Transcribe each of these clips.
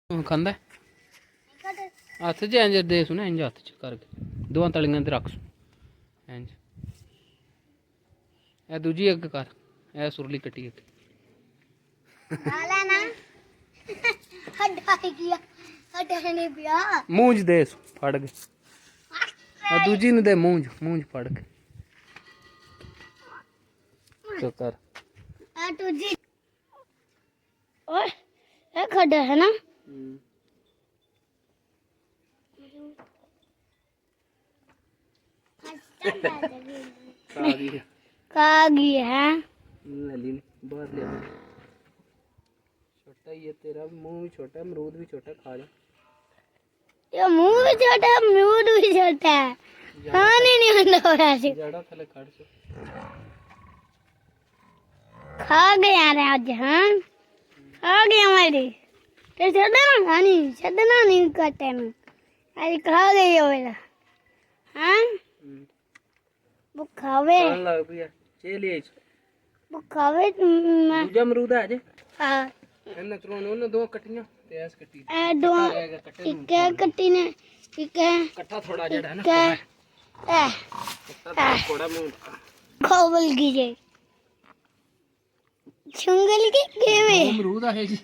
खांदा हत्थ च इंज दे सुने इंज हत्थ च करके दोवां तलियां ते रख इंज ए दूजी अग कर ए सुरली कट्टी अग मूंज दे फड़ के दूजी नु दे मूंज मूंज फड़ के तो कर दूजी ओए ये खड्डा है ना कागी है ले बाहर ले छोटा ही है तेरा मुंह भी छोटा है अमरूद भी छोटा खा जा ये मुंह भी छोटा है अमरूद भी छोटा है खाने नहीं आना हो रहा है जड़ा थले काट से खा गया रे आज हां खा गया मेरी ते छड़ना नहीं करते ना आज खा गई हो मेरा हां वो खावे खान लग पिया चलिए वो खावे दूजा अमरूद है जे हां इन्ने त्रोन उन दो कट्टियां ते ऐस कट्टी ए दो एक कट्टी ने एक कट्टा थोड़ा जड़ा है ना थोड़ा मुंह खोबल की जे छुंगल की केवे अमरूद है जी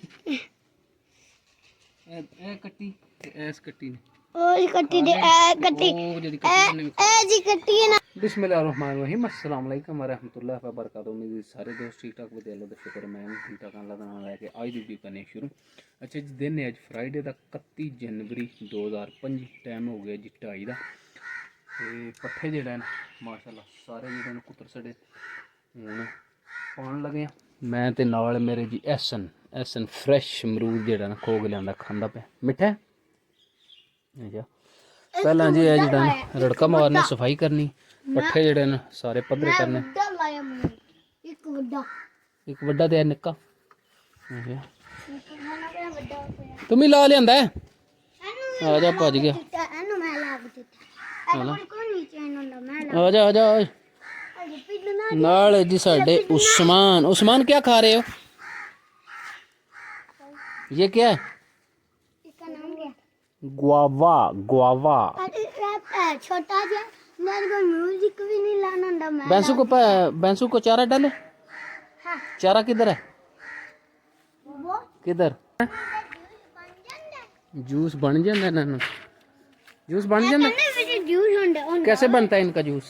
ए कट्टी ते ऐस कट्टी ने और कट्टी दे कट्टी ए जी कट्टी है ना बिस्मिल्लाहिर्रहमानिर्रहीम अस्सलाम वालेकुम रहमतुल्लाहि व बरकातहू। उम्मीद सारे दोस्त ठीक ठाक होते अल्लाह दा शुक्र मैं भी ठीक ठाक अल्लाह दा नाम लेके आज दी वीडियो करने शुरू। अच्छा जी दिन है अज फ्राइडे दा 31 जनवरी 2025 टाइम हो गया जी 2:30 दा ते पट्ठे जेहड़े न माशाल्लाह सारे जेहड़े न कुतर सड़े हुण पाउण लगे आ मैं ते नाल मेरे जी एसन फ्रैश अमरूद जेहड़ा ना खोग लियांदा खांदा पे मिठा अच्छा पहला जी है जेहड़ा रड़का मारना सफाई करनी पट्ठे जेहड़े न सारे पद्धरे करने एक बड़ा ते निक्का तुम ही ला लियांदा है आ जा भज गया आ जा नाल जी साडे उस्मान क्या खा रहे हो ये क्या है गुआवा छोटा जा मेरे को म्यूजिक भी नहीं लाना होता मैं बैंसू को चारा डाले हाँ। चारा किधर है वो किधर जूस बन जाता ना जूस बन जाता जूस होंडा कैसे बनता है इनका जूस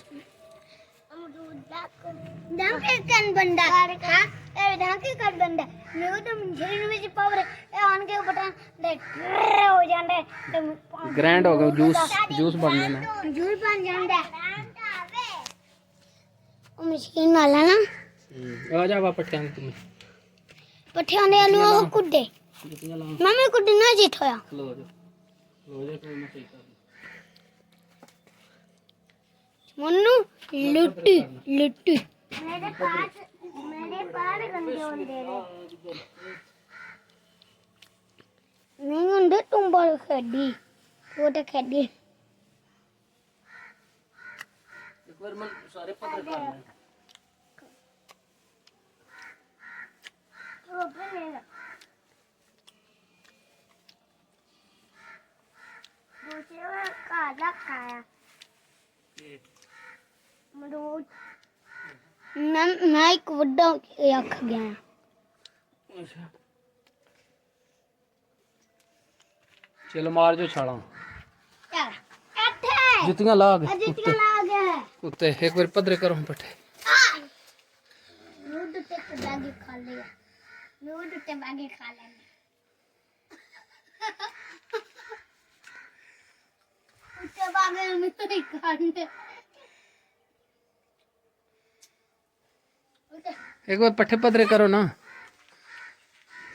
कन बंदा हां ए ढाके कर बंदा मेरे तो शरीर में जी पावर है ऑन के बटन दे हो जांदे ग्रैंड हो गया जूस बन जाना जूस बन जांदा ओ मशीन वाला ना आ जा वापस टाइम तुम पठिया ने आलू कुड्डे मम्मी कुड्डे ना जी ठोया लो जा कोई मैं सही कर मन्नू लुट्टी मेरे पार गंदे होंदे रे नहीं होंदे तुम बड़ खेडी वो तो खेडी एक बार मन सारे पत्र करना दूसरे काला खाया मरूद मैं एक बड़ा अख गया अच्छा चल मार जो छाला जुतियां ला गए उत्ते एक बार पधरे करो पट्ठे दूध ते बागी खा लिया दूध ते बागी खा लेने उत्ते बागी में नहीं खाने एक बार पट्ठे पधरे करो ना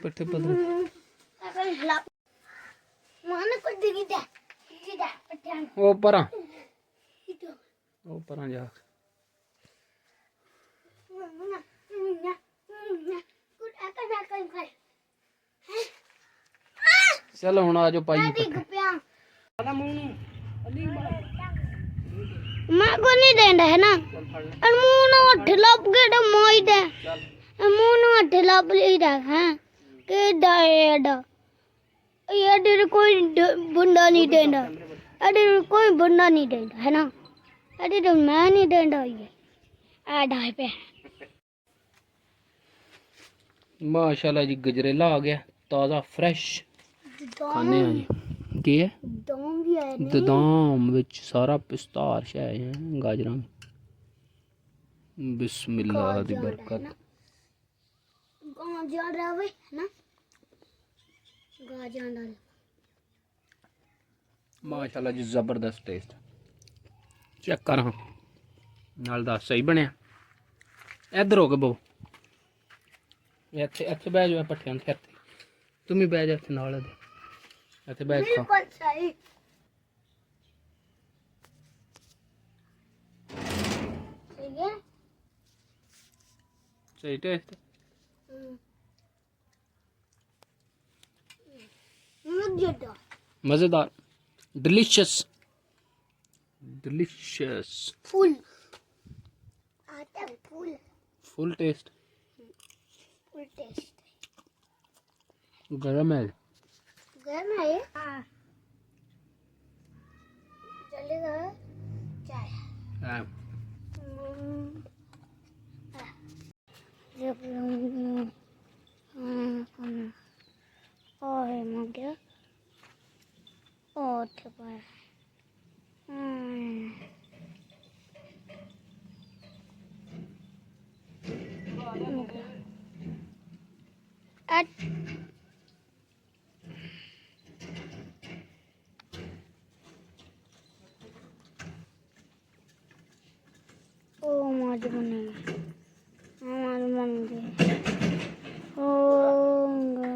पट्ठे पधरे माने को दिगी दे पट्ठे ओ परा जा चलो हुण आ जाओ पाई मैं को नहीं देंदा है ना और मुंह ना ठिलप के तो मोई दे मुंह ना ठिलप ली रख हैं के डायड ये अरे कोई बंदा नहीं देना, अरे कोई बंदा नहीं देना है ना, अरे तो मैं नहीं देना ये आ ढाई पे। माशाल्लाह जी गजरेला आ गया ताज़ा फ्रेश खाने हैं जी। की है दम भी आए ने ददाम विच सारा पिस्तार शै है गाजरां बिस्मिल्लाह दी बरकत। गाजर रवे है ना, गाजर डाल माशाल्लाह जी जबरदस्त टेस्ट चेक कर हाँ नाल दस सही बनया। इधर हो गए बो ਇੱਥੇ ਇੱਥੇ ਬਹਿ ਜਾ ਪੱਠਿਆਂ ਦੇ ਇੱਥੇ ਤੂੰ ਵੀ ਬਹਿ ਜਾ ਇੱਥੇ ਨਾਲ ਇਹਦੇ ਇੱਥੇ ਬਹਿ ਖਾ बिल्कुल सही ठीक है। ਸਹੀ ਟੇਸਟ मजेदार मज़ेदार डिलीशियस डिलीशियस फुल आता है फुल टेस्ट फुल टेस्ट गरम है गर्म है ये हाँ चलेगा चाय हाँ। जब और मग गया और ठीक है ओ मार बने हमारे मन के होगा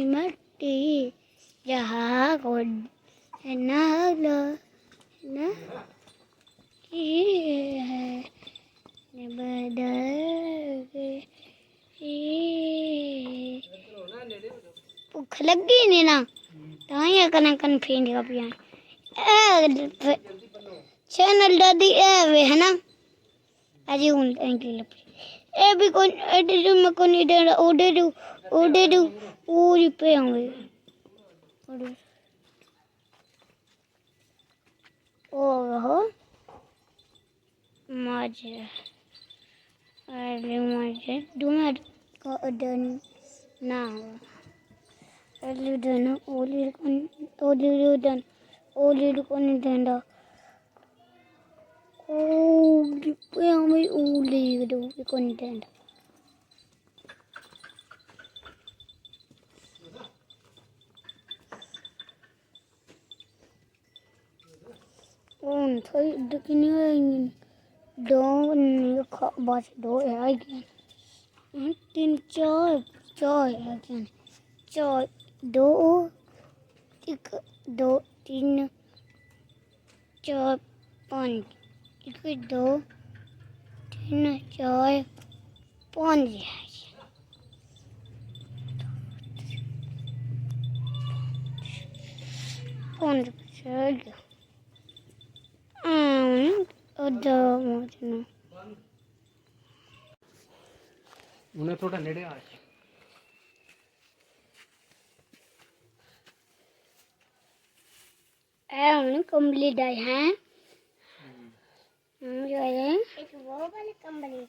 मट्टी जहाँ को ना लो ना ये है बदल भूख लगी नहीं ना तो ये कन फेंड का पिया चैनल दादी वे है ना अजी उन एंकी लपी ए भी कोई एडे जो मैं कोई दे ओडे दो पूरी पे होंगे ओहो मजे अरे मजे दूना को डन ना अरे डन ओली को डन Oh, मैं उले दो कंटेंट उन थोड़ी दुखनी है दो बस दो है क्या तीन चार चार है क्या चार दो एक दो तीन चार पाँच एक दो तीन चार पाँच है पाँच छः उन्हें थोड़ा नेड़े आ कंबली डाई हैं वो वाले कंबली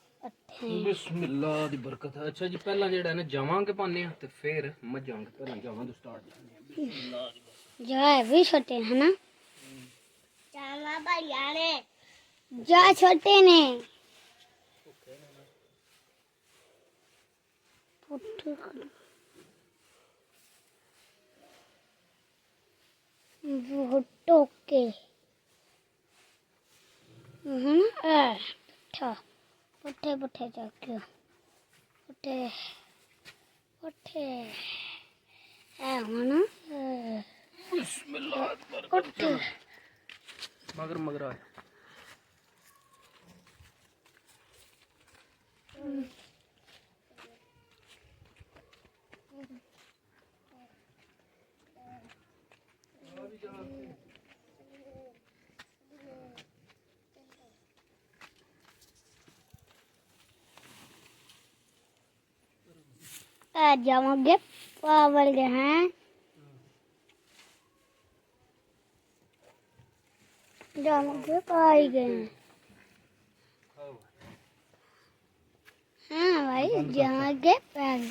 बिस्मिल्लाह दी बरकत है। अच्छा जी पहला जेड़ा ना जावांगे पाने ते फिर मजांगे पहला जावां तो स्टार्ट बिस्मिल्लाह दी जाए भी छोटे है ना जावा भाई यारे जा छोटे ने वो टोके पुट्ठा पुट्ठे पुट्ठे चक्के पुट्ठे पुट्ठे है ना पुट्ठे मगर मगर आए आज जाओगे पावर के हैं जाओगे पाई गए हाँ भाई जाओगे पाई